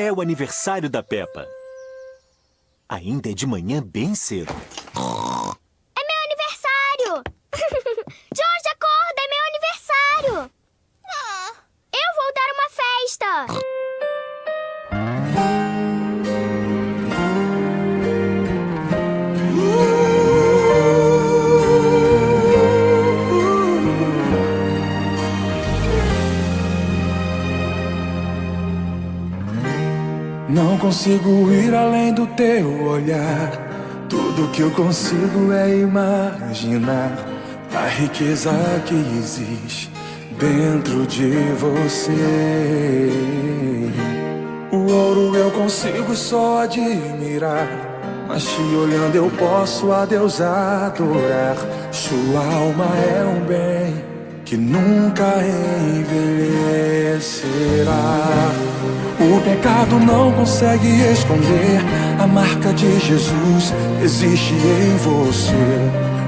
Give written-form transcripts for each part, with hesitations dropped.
É o aniversário da Peppa. Ainda é de manhã bem cedo. É meu aniversário! George, acorda! É meu aniversário! Eu vou dar uma festa! Não consigo ir além do teu olhar. Tudo que eu consigo é imaginar a riqueza que existe dentro de você. O ouro eu consigo só admirar, mas te olhando eu posso a Deus adorar. Sua alma é um bem que nunca envelhecerá. O pecado não consegue esconder a marca de Jesus existe em você.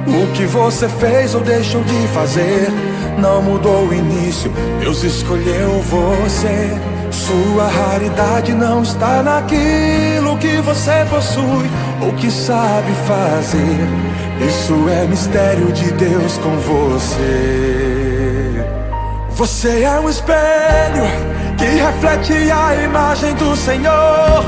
O que você fez ou deixou de fazer não mudou o início, Deus escolheu você. Sua raridade não está naquilo que você possui ou que sabe fazer. Isso é mistério de Deus com você. Você é um espelho que reflete a imagem do Senhor.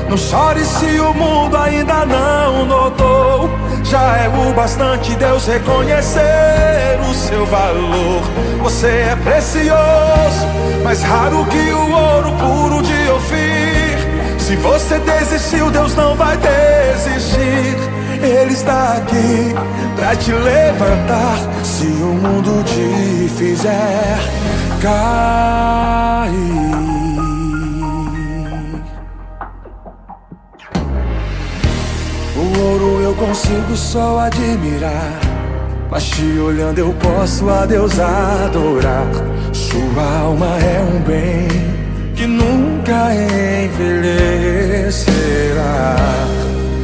Não chore se o mundo ainda não notou. Já é o bastante Deus reconhecer o seu valor. Você é precioso, mais raro que o ouro puro de Ofir. Se você desistiu, Deus não vai desistir. Ele está aqui pra te levantar se o mundo te fizer cair. O ouro eu consigo só admirar, mas te olhando eu posso a Deus adorar. Sua alma é um bem que nunca envelhecerá.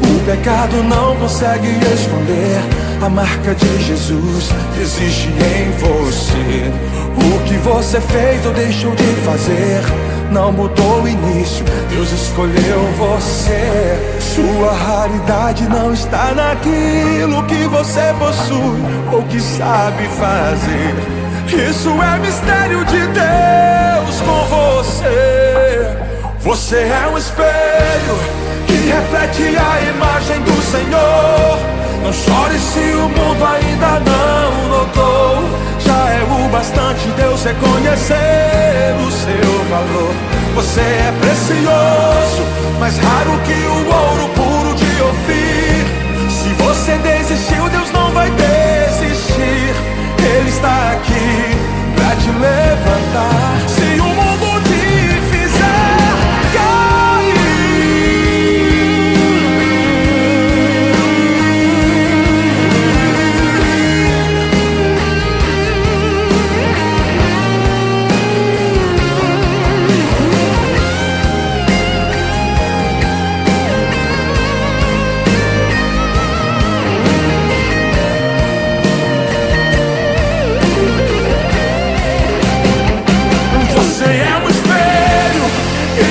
O pecado não consegue esconder a marca de Jesus existe em você. O que você fez ou deixou de fazer não mudou o início, Deus escolheu você. Sua raridade não está naquilo que você possui ou que sabe fazer. Isso é mistério de Deus com você. Você é um espelho que reflete a imagem do Senhor. Não chore se o mundo ainda não notou. Já é o bastante Deus reconhecer o seu valor. Você é precioso, mais raro que o ouro puro de Ofir. Se você desistiu, Deus não vai desistir. Ele está aqui pra te levantar se o mundo te fizer cair.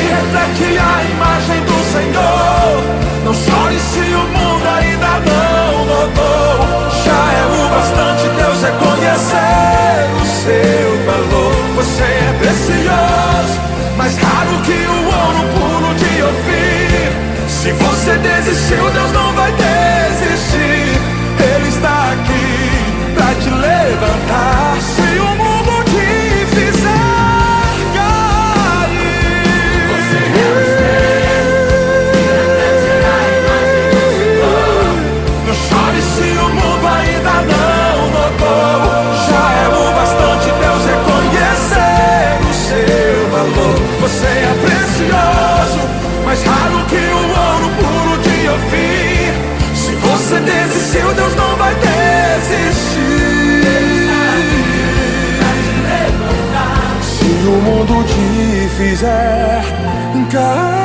Reflete a imagem do Senhor. Não chore se o mundo ainda não notou. Já é o bastante Deus reconhecer o seu valor. Você é precioso, mais raro que o ouro puro de Ofir. Se você desistiu, Deus não vai desistir. Ele está aqui pra te levantar se o mundo te fizer. Você é precioso, mais raro que o ouro puro de Ofir. Se você desistiu, Deus não vai desistir. Se o mundo te fizer cair.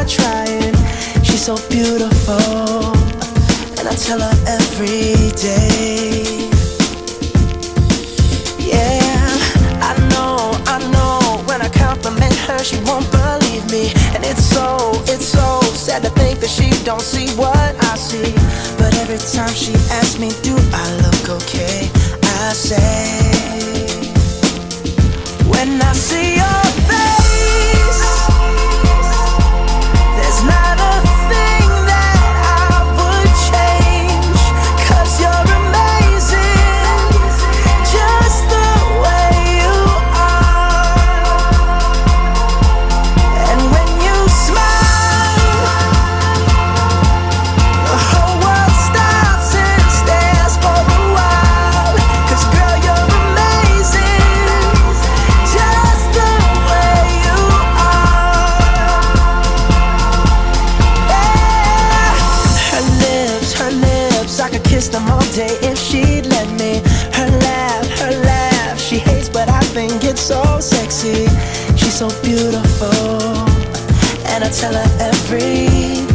not trying. She's so beautiful, and I tell her every day. Yeah, I know, when I compliment her, she won't believe me. And it's so sad to think that she don't see what I see. But every time she asks me, do I look okay? I say, when I see your face, there's not a thing that I would change. 'Cause you're amazing, just the way you are. And when you smile, the whole world stops and stares for a while. 'Cause girl, you're amazing, just the way you are. Yeah. Her lips, I could kiss them all day if she'd let me. Her laugh, she hates but I think it's so sexy. She's so beautiful, and I tell her every